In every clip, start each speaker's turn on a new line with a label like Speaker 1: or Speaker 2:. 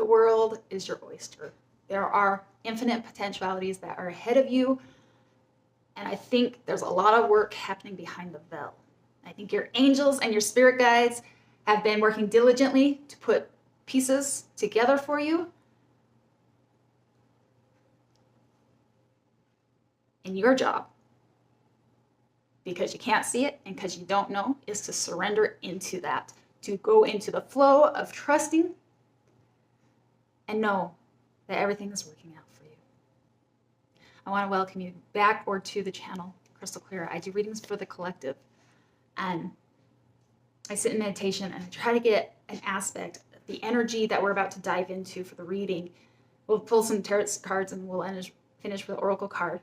Speaker 1: The world is your oyster. There are infinite potentialities that are ahead of you. And I think there's a lot of work happening behind the veil. I think your angels and your spirit guides have been working diligently to put pieces together for you. And your job, because you can't see it and because you don't know, is to surrender into that, to go into the flow of trusting and know that everything is working out for you. I want to welcome you back or to the channel, Crystal Clear. I do readings for the collective, and I sit in meditation and I try to get an aspect of the energy that we're about to dive into for the reading. We'll pull some tarot cards and we'll finish with the oracle card.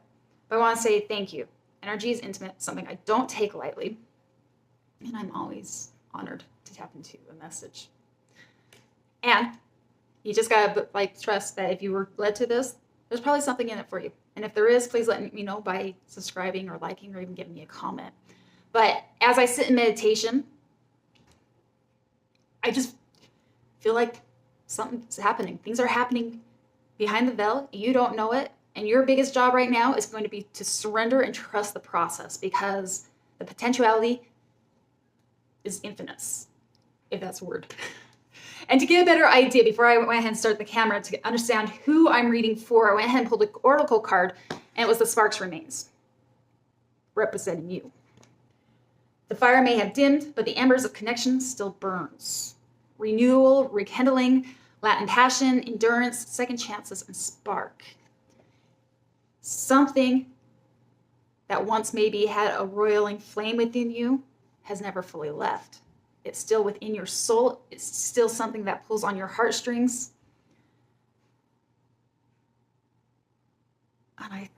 Speaker 1: But I want to say thank you. Energy is intimate, something I don't take lightly, and I'm always honored to tap into a message. And you just gotta trust that if you were led to this, there's probably something in it for you. And if there is, please let me know by subscribing or liking or even giving me a comment. But as I sit in meditation, I just feel like something's happening. Things are happening behind the veil. You don't know it. And your biggest job right now is going to be to surrender and trust the process, because the potentiality is infinite, if that's a word. And to get a better idea, before I went ahead and started the camera, to understand who I'm reading for, I went ahead and pulled the oracle card, and it was the sparks remains, representing you. The fire may have dimmed, but the embers of connection still burns. Renewal, rekindling, latent passion, endurance, second chances, and spark. Something that once maybe had a roiling flame within you has never fully left. It's still within your soul. It's still something that pulls on your heartstrings. And I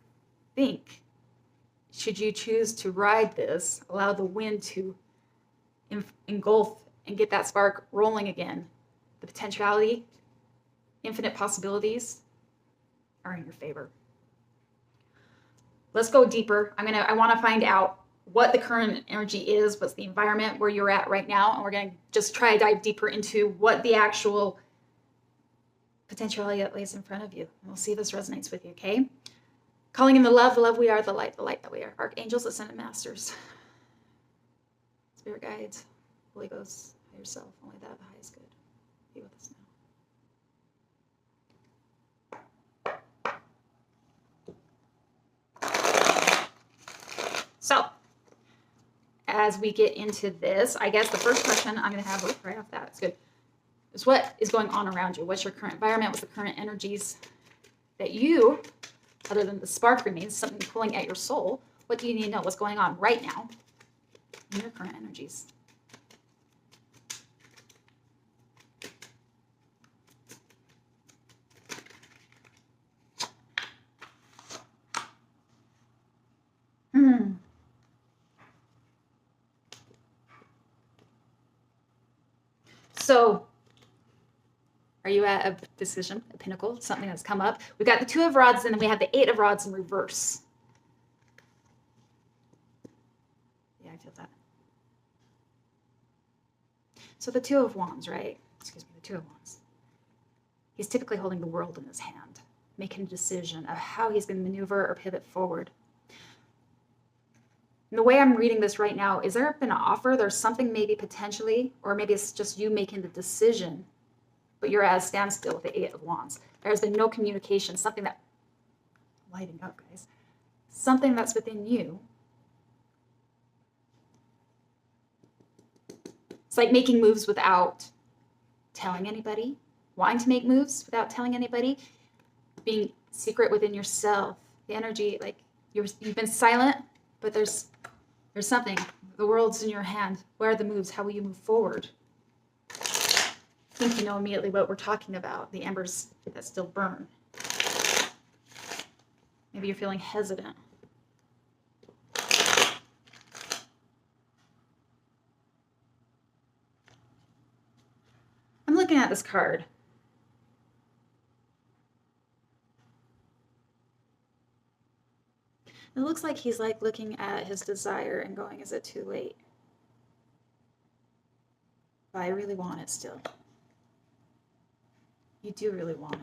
Speaker 1: think, should you choose to ride this, allow the wind to engulf and get that spark rolling again, the potentiality, infinite possibilities are in your favor. Let's go deeper. I want to find out what the current energy is, what's the environment where you're at right now, and we're going to just try to dive deeper into what the actual potentiality that lays in front of you. And we'll see if this resonates with you, okay? Calling in the love we are, the light that we are. Archangels, ascended masters, spirit guides, Holy Ghost, higher self, only that, the highest good. Be with us now. So, as we get into this, I guess the first question I'm going to have right off that, it's good, is what is going on around you? What's your current environment? What's the current energies that you, other than the spark remains, something pulling at your soul, what do you need to know? What's going on right now in your current energies? So, are you at a decision, a pinnacle, something that's come up? We've got the Two of Rods, and then we have the Eight of Rods in reverse. Yeah, I feel that. So the Two of Wands, right? Excuse me, the Two of Wands. He's typically holding the world in his hand, making a decision of how he's going to maneuver or pivot forward. And the way I'm reading this right now, is there been an offer? There's something maybe potentially, or maybe it's just you making the decision, but you're at a standstill with the Eight of Wands. There's been no communication, something that, lighting up, guys, something that's within you. It's like making moves without telling anybody, wanting to make moves without telling anybody, being secret within yourself. The energy, like you've been silent, but there's something. The world's in your hand. Where are the moves? How will you move forward? I think you know immediately what we're talking about. The embers that still burn. Maybe you're feeling hesitant. I'm looking at this card. It looks like he's like looking at his desire and going, is it too late? But I really want it still. You do really want it.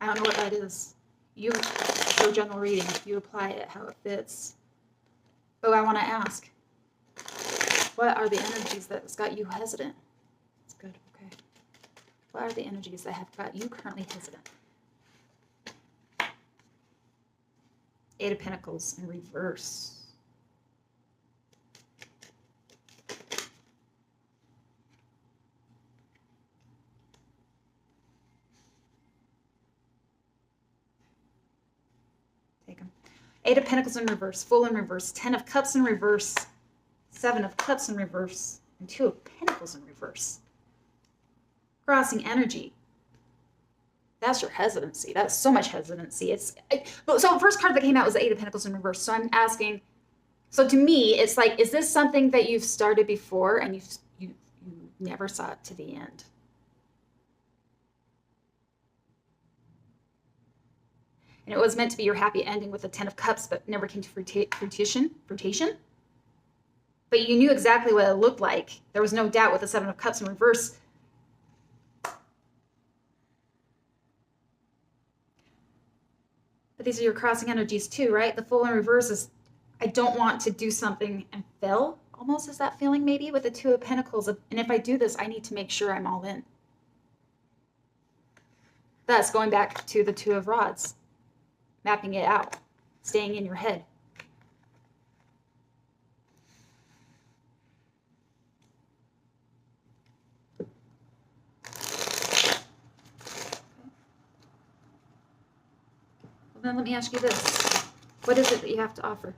Speaker 1: I don't know what that is. You do a general reading. You apply it how it fits. But I want to ask, what are the energies that's got you hesitant? That's good, okay. What are the energies that have got you currently hesitant? Eight of Pentacles in reverse. Take them. Eight of Pentacles in reverse, Fool in reverse, 10 of Cups in reverse, 7 of Cups in reverse, and 2 of Pentacles in reverse. Crossing energy. That's your hesitancy. That's so much hesitancy. So the first card that came out was the Eight of Pentacles in reverse. So I'm asking, so to me, it's like, is this something that you've started before and you never saw it to the end? And it was meant to be your happy ending with the 10 of Cups, but never came to fruition. But you knew exactly what it looked like. There was no doubt with the 7 of Cups in reverse. But these are your crossing energies too, right? The Fool in reverse is, I don't want to do something and fail, almost is that feeling maybe with the 2 of Pentacles. And if I do this, I need to make sure I'm all in. Thus, going back to the 2 of Rods, mapping it out, staying in your head. Then let me ask you this. What is it that you have to offer?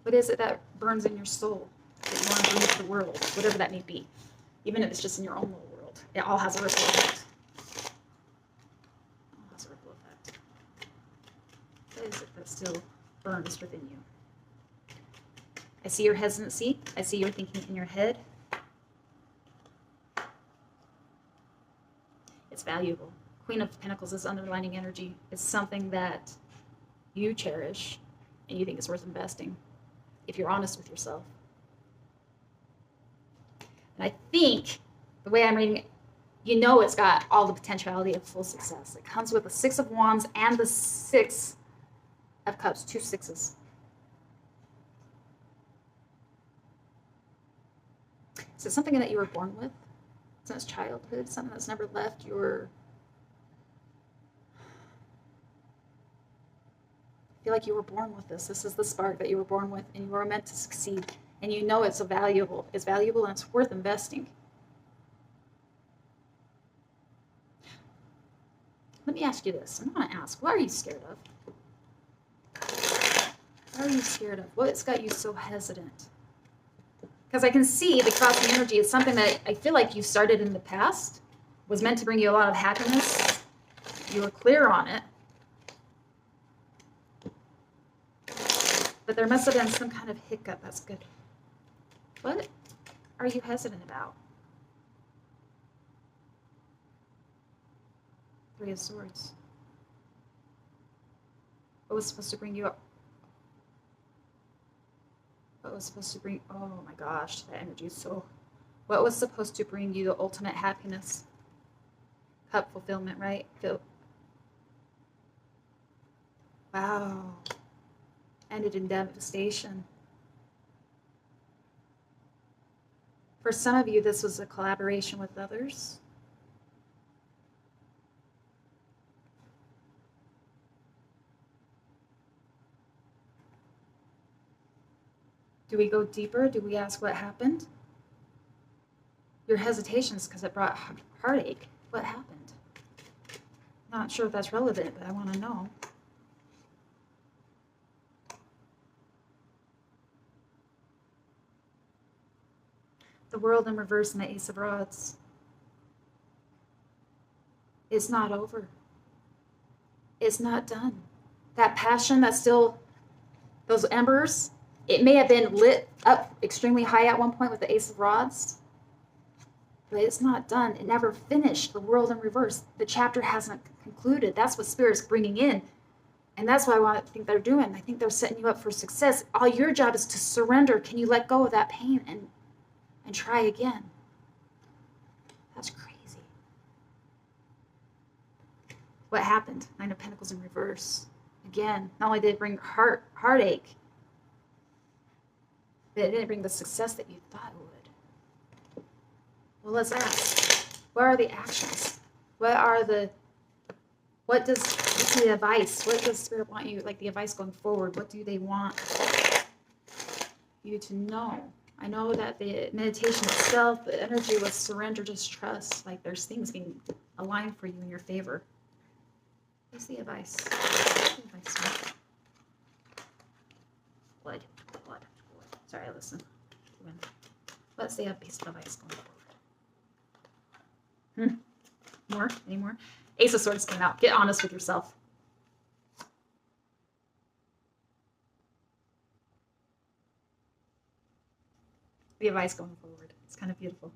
Speaker 1: What is it that burns in your soul that you want to bring to the world, whatever that may be? Even if it's just in your own little world. It all has a ripple effect. It all has a ripple effect. What is it that still burns within you? I see your hesitancy. I see your thinking in your head. It's valuable. Queen of Pentacles is underlining energy. It's something that you cherish and you think is worth investing if you're honest with yourself. And I think the way I'm reading it, you know it's got all the potentiality of full success. It comes with the 6 of Wands and the 6 of Cups, 2 sixes. Is it something that you were born with since childhood? Something that's never left your... I feel like you were born with this. This is the spark that you were born with, and you were meant to succeed. And you know it's valuable. It's valuable and it's worth investing. Let me ask you this. I'm going to ask, what are you scared of? What are you scared of? What's got you so hesitant? Because I can see the crossing energy is something that I feel like you started in the past, was meant to bring you a lot of happiness. You were clear on it. But there must have been some kind of hiccup. That's good. What are you hesitant about? 3 of Swords. What was supposed to bring you up? What was supposed to bring... Oh my gosh, that energy is so... What was supposed to bring you the ultimate happiness? Cup fulfillment, right? Wow. Ended in devastation. For some of you, this was a collaboration with others. Do we go deeper? Do we ask what happened? Your hesitation is because it brought heartache. What happened? Not sure if that's relevant, but I want to know. The World in reverse and the Ace of Rods. It's not over. It's not done. That passion that's still, those embers, it may have been lit up extremely high at one point with the Ace of Rods, but it's not done. It never finished. The World in reverse. The chapter hasn't concluded. That's what Spirit's bringing in. And that's what I think they're doing. I think they're setting you up for success. All your job is to surrender. Can you let go of that pain and try again? That's crazy. What happened? Nine of Pentacles in reverse. Again, not only did it bring heartache, but it didn't bring the success that you thought it would. Well, let's ask, what are the actions? What's the advice? What does Spirit want you, like the advice going forward? What do they want you to know? I know that the meditation itself, the energy was surrender, just trust. Like there's things being aligned for you in your favor. What's the advice? Blood. Sorry, listen. What's the piece of advice going forward? More? Any more? Ace of Swords came out. Get honest with yourself. The advice going forward. It's kind of beautiful.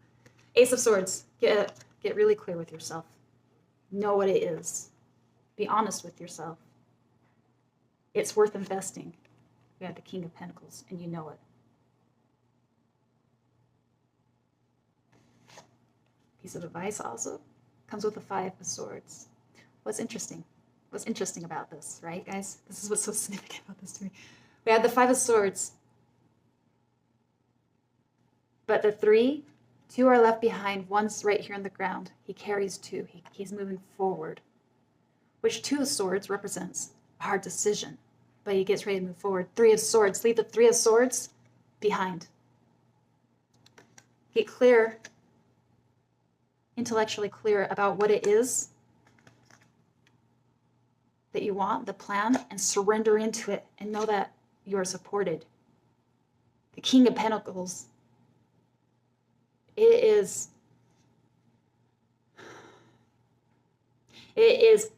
Speaker 1: Ace of Swords. Get really clear with yourself. Know what it is. Be honest with yourself. It's worth investing. We have the King of Pentacles, and you know it. Piece of advice also comes with the Five of Swords. What's interesting about this, right, guys? This is what's so significant about this to me. We have the Five of Swords, but the two are left behind. One's right here on the ground. He carries two. He's moving forward, which Two of Swords represents a hard decision, but he gets ready to move forward. Three of Swords. Leave the Three of Swords behind. Get clear, intellectually clear about what it is that you want, the plan, and surrender into it and know that you are supported. The King of Pentacles, it is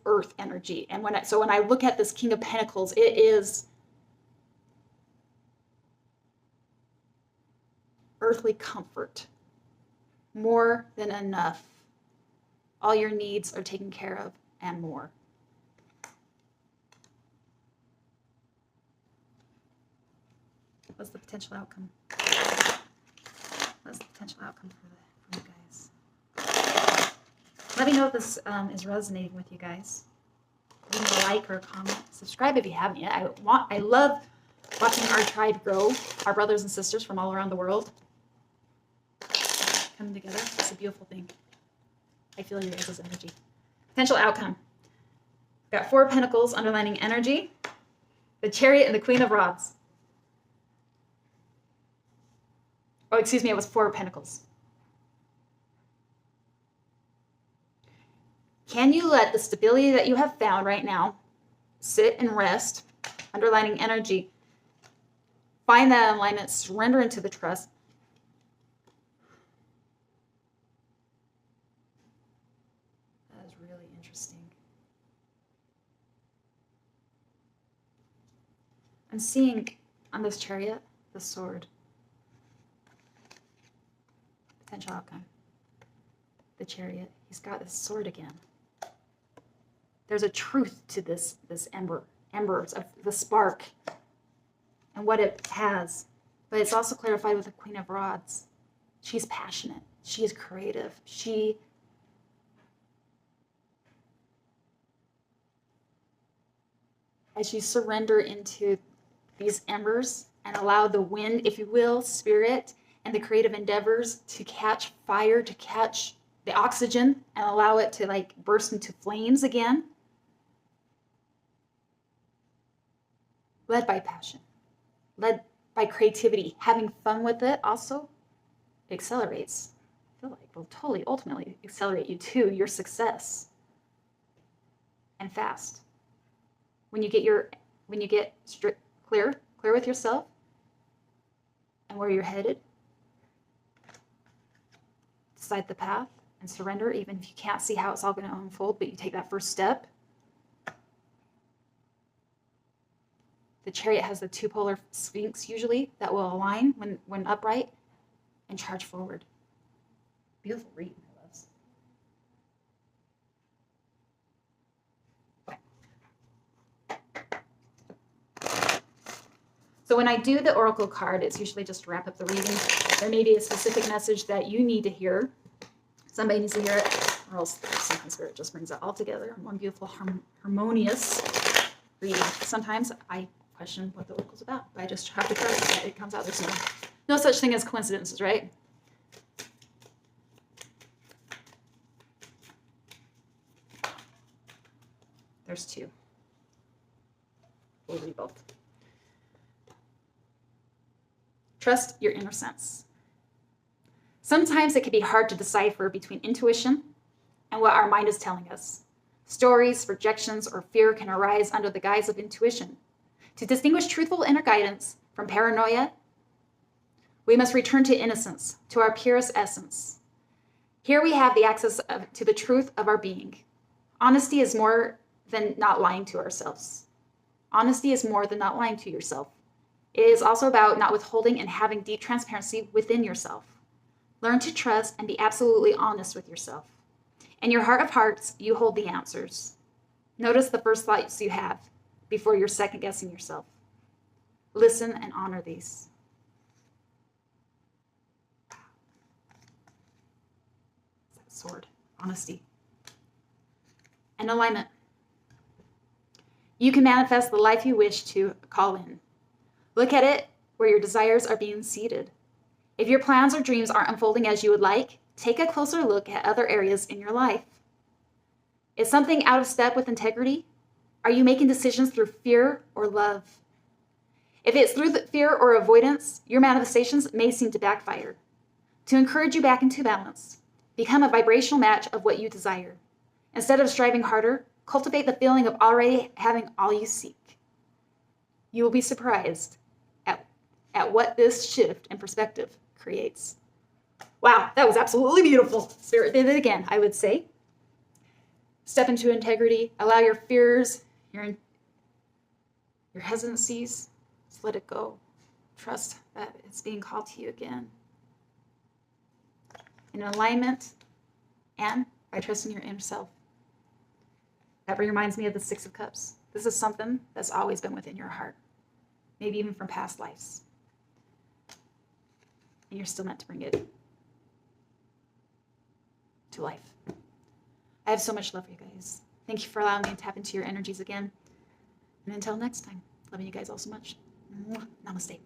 Speaker 1: earth energy. And when I look at this King of Pentacles, it is earthly comfort, more than enough. All your needs are taken care of and more. What's the potential outcome? What's the potential outcome for you guys? Let me know if this is resonating with you guys. Leave me a like or a comment. Subscribe if you haven't yet. I love watching our tribe grow, our brothers and sisters from all around the world come together. It's a beautiful thing. I feel your guys' energy. Potential outcome. We've got Four of Pentacles underlining energy, the Chariot, and the Queen of Rods. Oh, excuse me, it was Four of Pentacles. Can you let the stability that you have found right now sit and rest, underlining energy, find that alignment, surrender into the trust, that is really interesting. I'm seeing on this Chariot, the sword. Potential outcome. The Chariot. He's got this sword again. There's a truth to this embers of the spark and what it has. But it's also clarified with the Queen of Rods. She's passionate. She is creative. As you surrender into these embers and allow the wind, if you will, spirit, and the creative endeavors to catch fire, to catch the oxygen and allow it to like burst into flames again. Led by passion, led by creativity, having fun with it also accelerates. I feel like will totally ultimately accelerate you to your success. And fast. When you get clear with yourself and where you're headed, decide the path and surrender, even if you can't see how it's all going to unfold, but you take that first step. The Chariot has the two polar sphinx usually that will align when upright and charge forward. Beautiful reading, my loves. So when I do the oracle card, it's usually just to wrap up the reading. There may be a specific message that you need to hear. Somebody needs to hear it. or else sometimes Spirit just brings it all together in one beautiful, harmonious reading. Sometimes I question what the oracle's about, but I just have to trust that it comes out. There's no such thing as coincidences, right? There's two. We'll read both. Trust your inner sense. Sometimes it can be hard to decipher between intuition and what our mind is telling us. Stories, projections, or fear can arise under the guise of intuition. To distinguish truthful inner guidance from paranoia, we must return to innocence, to our purest essence. Here we have the access to the truth of our being. Honesty is more than not lying to ourselves. Honesty is more than not lying to yourself. It is also about not withholding and having deep transparency within yourself. Learn to trust and be absolutely honest with yourself. In your heart of hearts, you hold the answers. Notice the first thoughts you have before you're second-guessing yourself. Listen and honor these. That sword, honesty. And alignment. You can manifest the life you wish to call in. Look at it where your desires are being seeded. If your plans or dreams aren't unfolding as you would like, take a closer look at other areas in your life. Is something out of step with integrity? Are you making decisions through fear or love? If it's through fear or avoidance, your manifestations may seem to backfire. To encourage you back into balance, become a vibrational match of what you desire. Instead of striving harder, cultivate the feeling of already having all you seek. You will be surprised at what this shift in perspective creates. Wow, that was absolutely beautiful. Spirit did it again, I would say. Step into integrity. Allow your fears, your hesitancies, just let it go. Trust that it's being called to you again. In alignment and by trusting your inner self. That reminds me of the Six of Cups. This is something that's always been within your heart, maybe even from past lives. And you're still meant to bring it to life. I have so much love for you guys. Thank you for allowing me to tap into your energies again. And until next time, loving you guys all so much. Namaste.